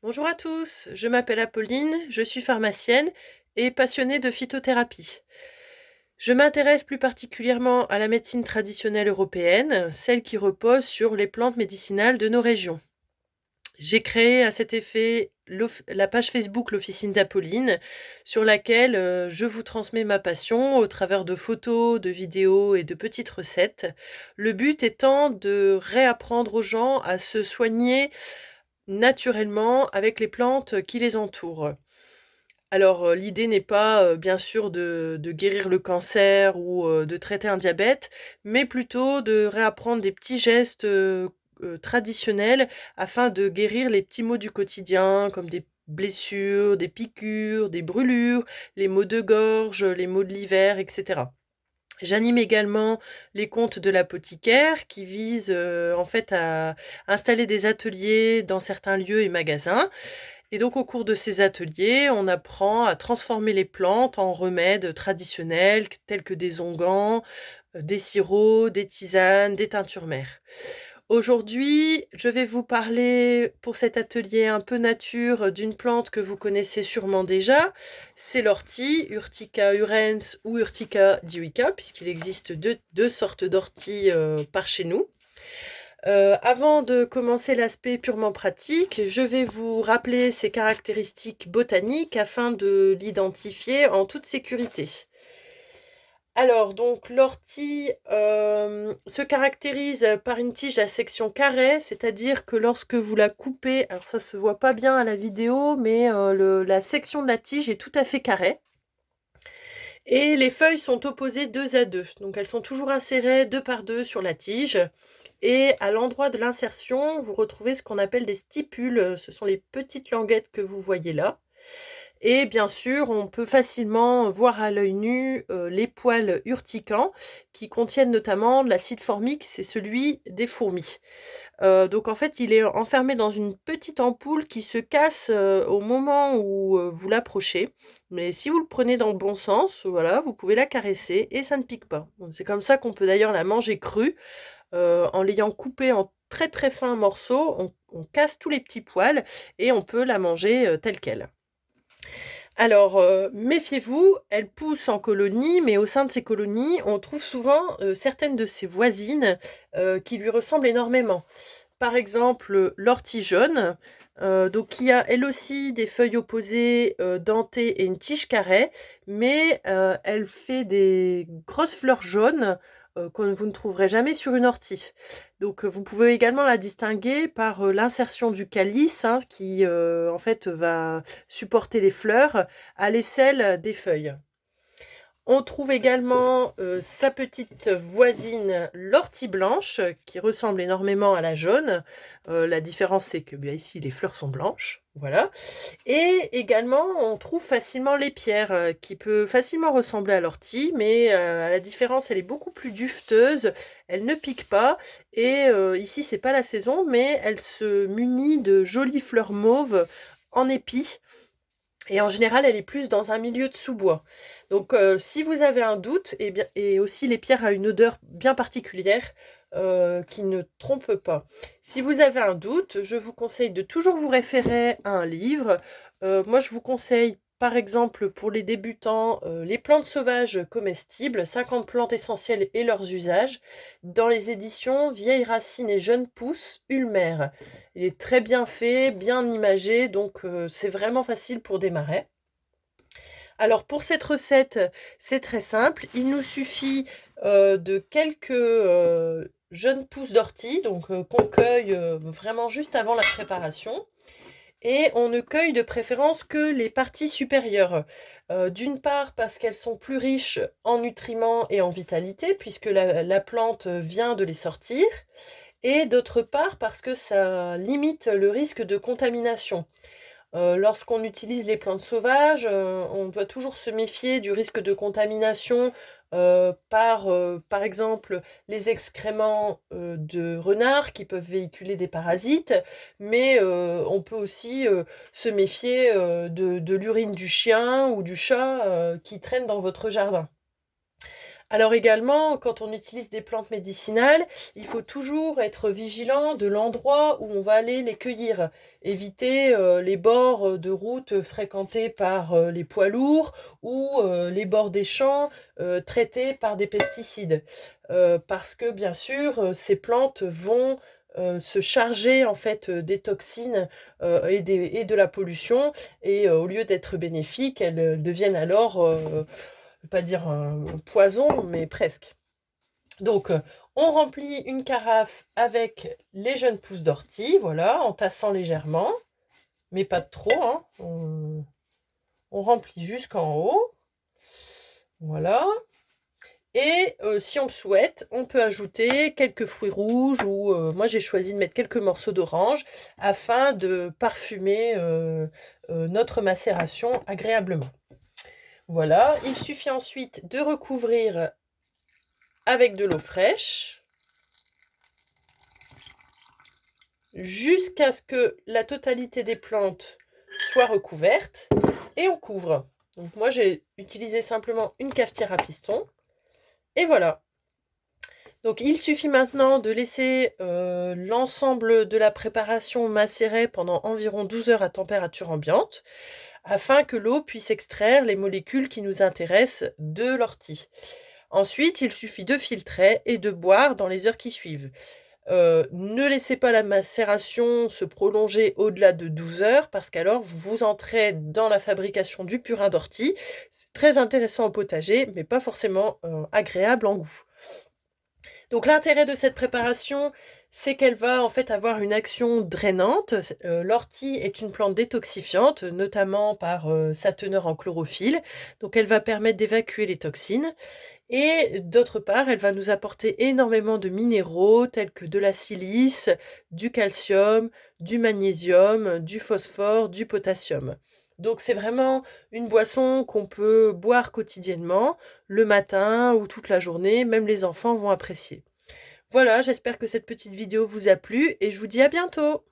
Bonjour à tous, je m'appelle Apolline, je suis pharmacienne et passionnée de phytothérapie. Je m'intéresse plus particulièrement à la médecine traditionnelle européenne, celle qui repose sur les plantes médicinales de nos régions. J'ai créé à cet effet la page Facebook L'Officine d'Apolline, sur laquelle je vous transmets ma passion au travers de photos, de vidéos et de petites recettes. Le but étant de réapprendre aux gens à se soigner naturellement avec les plantes qui les entourent. Alors, l'idée n'est pas, bien sûr de guérir le cancer ou, de traiter un diabète, mais plutôt de réapprendre des petits gestes, traditionnels afin de guérir les petits maux du quotidien comme des blessures, des piqûres, des brûlures, les maux de gorge, les maux de l'hiver et cetera. J'anime également les comptes de l'apothicaire qui visent, en fait à installer des ateliers dans certains lieux et magasins. Et donc au cours de ces ateliers, on apprend à transformer les plantes en remèdes traditionnels tels que des onguents, des sirops, des tisanes, des teintures mères. Aujourd'hui, je vais vous parler pour cet atelier un peu nature d'une plante que vous connaissez sûrement déjà. C'est l'ortie, Urtica urens ou Urtica dioica, puisqu'il existe deux sortes d'orties par chez nous. Avant de commencer l'aspect purement pratique, je vais vous rappeler ses caractéristiques botaniques afin de l'identifier en toute sécurité. Alors, donc, l'ortie se caractérise par une tige à section carrée, c'est-à-dire que lorsque vous la coupez, alors ça se voit pas bien à la vidéo, mais la section de la tige est tout à fait carrée. Et les feuilles sont opposées deux à deux, donc elles sont toujours insérées deux par deux sur la tige. Et à l'endroit de l'insertion, vous retrouvez ce qu'on appelle des stipules, ce sont les petites languettes que vous voyez là. Et bien sûr, on peut facilement voir à l'œil nu les poils urticants qui contiennent notamment de l'acide formique, c'est celui des fourmis. Donc en fait, il est enfermé dans une petite ampoule qui se casse au moment où vous l'approchez. Mais si vous le prenez dans le bon sens, voilà, vous pouvez la caresser et ça ne pique pas. Donc, c'est comme ça qu'on peut d'ailleurs la manger crue. En l'ayant coupée en très très fins morceaux, on casse tous les petits poils et on peut la manger telle quelle. Alors, méfiez-vous, elle pousse en colonie, mais au sein de ces colonies, on trouve souvent, certaines de ses voisines, qui lui ressemblent énormément. Par exemple, l'ortie jaune, donc qui a elle aussi des feuilles opposées, dentées et une tige carrée, mais elle fait des grosses fleurs jaunes, que vous ne trouverez jamais sur une ortie. Donc, vous pouvez également la distinguer par, l'insertion du calice, hein, qui, en fait, va supporter les fleurs à l'aisselle des feuilles. On trouve également sa petite voisine, l'ortie blanche, qui ressemble énormément à la jaune. La différence, c'est que bien ici, les fleurs sont blanches. Voilà. Et également, on trouve facilement l'épierre, qui peut facilement ressembler à l'ortie, mais la différence, elle est beaucoup plus duveteuse. Elle ne pique pas. Et ici, c'est pas la saison, mais elle se munit de jolies fleurs mauves en épi. Et en général, elle est plus dans un milieu de sous-bois. Donc, si vous avez un doute, et aussi les pierres a une odeur bien particulière qui ne trompe pas. Si vous avez un doute, je vous conseille de toujours vous référer à un livre. Moi, je vous conseille, par exemple, pour les débutants, Les plantes sauvages comestibles, 50 plantes essentielles et leurs usages, dans les éditions Vieilles racines et jeunes pousses, Ulmer. Il est très bien fait, bien imagé, donc c'est vraiment facile pour démarrer. Alors pour cette recette, c'est très simple. Il nous suffit de quelques jeunes pousses d'ortie, donc qu'on cueille vraiment juste avant la préparation. Et on ne cueille de préférence que les parties supérieures. D'une part parce qu'elles sont plus riches en nutriments et en vitalité, puisque la plante vient de les sortir. Et d'autre part parce que ça limite le risque de contamination. Lorsqu'on utilise les plantes sauvages, on doit toujours se méfier du risque de contamination par exemple, les excréments de renards qui peuvent véhiculer des parasites, mais on peut aussi se méfier de l'urine du chien ou du chat qui traîne dans votre jardin. Alors également, quand on utilise des plantes médicinales, il faut toujours être vigilant de l'endroit où on va aller les cueillir. Éviter les bords de route fréquentés par les poids lourds ou les bords des champs traités par des pesticides. Parce que bien sûr, ces plantes vont se charger en fait des toxines et de la pollution, et au lieu d'être bénéfiques, elles deviennent alors je ne vais pas dire un poison, mais presque. Donc, on remplit une carafe avec les jeunes pousses d'ortie, voilà, en tassant légèrement, mais pas de trop, hein. On remplit jusqu'en haut, voilà. Et si on le souhaite, on peut ajouter quelques fruits rouges, ou moi j'ai choisi de mettre quelques morceaux d'orange afin de parfumer notre macération agréablement. Voilà, il suffit ensuite de recouvrir avec de l'eau fraîche jusqu'à ce que la totalité des plantes soit recouverte, et on couvre. Donc moi j'ai utilisé simplement une cafetière à piston, et voilà. Donc il suffit maintenant de laisser l'ensemble de la préparation macérer pendant environ 12 heures à température ambiante, afin que l'eau puisse extraire les molécules qui nous intéressent de l'ortie. Ensuite, il suffit de filtrer et de boire dans les heures qui suivent. Ne laissez pas la macération se prolonger au-delà de 12 heures, parce qu'alors vous entrez dans la fabrication du purin d'ortie. C'est très intéressant au potager, mais pas forcément agréable en goût. Donc l'intérêt de cette préparation, c'est qu'elle va en fait avoir une action drainante. L'ortie est une plante détoxifiante, notamment par sa teneur en chlorophylle. Donc elle va permettre d'évacuer les toxines. Et d'autre part, elle va nous apporter énormément de minéraux tels que de la silice, du calcium, du magnésium, du phosphore, du potassium. Donc c'est vraiment une boisson qu'on peut boire quotidiennement, le matin ou toute la journée, même les enfants vont apprécier. Voilà, j'espère que cette petite vidéo vous a plu et je vous dis à bientôt!